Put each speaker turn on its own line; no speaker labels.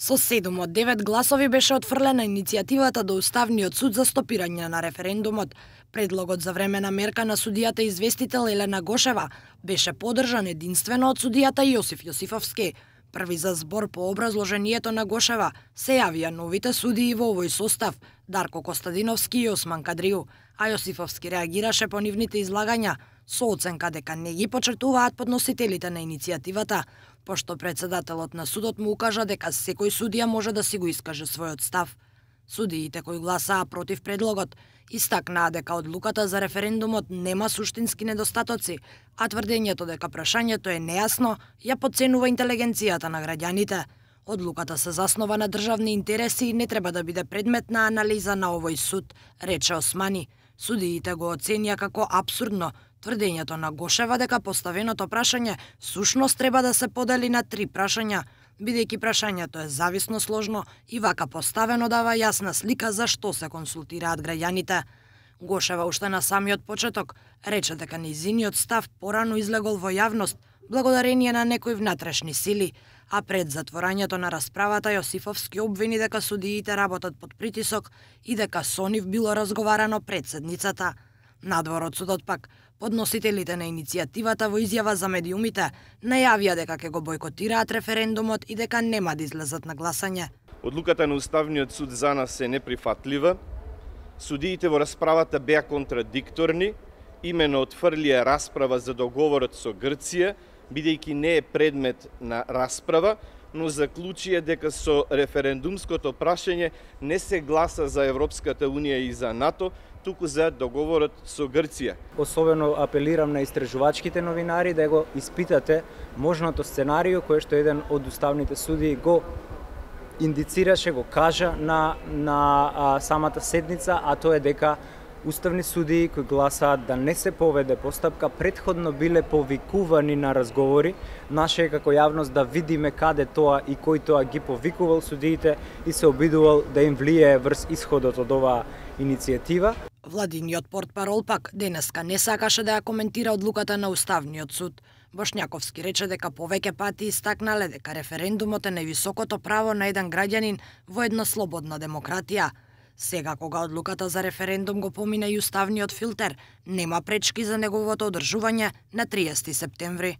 Со 7 од 9 гласови беше отфрлена иницијативата до Уставниот суд за стопирање на референдумот. Предлогот за времена мерка на судијата известител Елена Гошева беше поддржан единствено од судијата Јосиф Јосифовски. Први за збор по образложението на Гошева се јавија новите судии во овој состав Дарко Костадиновски и Осман Кадрију, а Јосифовски реагираше по нивните излагања со оценка дека не ги почетуваат подносителите на иницијативата, пошто председателот на судот му укажа дека секој судија може да си го искаже својот став. Судиите кои гласаа против предлогот истакнаа дека одлуката за референдумот нема суштински недостатоци, а тврдењето дека прашањето е нејасно ја подценува интелигенцијата на граѓаните. Одлуката се заснова на државни интереси и не треба да биде предмет на анализа на овој суд, рече Османи. Судиите го оценија како апсурдно тврдењето на Гошева дека поставеното прашање сушност треба да се подели на 3 прашања, бидејќи прашањето е зависно сложно и вака поставено дава јасна слика за што се консултираат граѓаните. Гошева уште на самиот почеток рече дека нејзиниот став порано излегол во јавност благодарение на некои внатрешни сили, а пред затворањето на расправата Јосифовски обвини дека судиите работат под притисок и дека со нив било разговарано пред седницата. Надвор од судот пак, подносителите на иницијативата во изјава за медиумите најавија дека ќе го бойкотираат референдумот и дека нема да излезат на гласање.
Одлуката на Уставниот суд за нас е неприфатлива. Судиите во расправата беа контрадикторни, имено отфрлија расправа за договорот со Грција, бидејќи не е предмет на расправа, но заклучија дека со референдумското прашање не се гласа за Европската Унија и за НАТО, туку за договорот со Грција.
Особено апелирам на истражувачките новинари да го испитате можното сценарио кое што еден од уставните судии го индицираше, го кажа на самата седница, а тоа е дека уставни судии кои гласаат да не се поведе постапка претходно биле повикувани на разговори. Наше е како јавност да видиме каде тоа и кој тоа ги повикувал судиите и се обидувал да им влијае врз исходот од оваа иницијатива.
Владиниот портпарол пак денеска не сакаше да ја коментира одлуката на Уставниот суд. Бошњаковски рече дека повеќе пати истакнале дека референдумот е највисокото право на еден граѓанин во една слободна демократија. Сега, кога одлуката за референдум го помина и уставниот филтер, нема пречки за неговото одржување на 30 септември.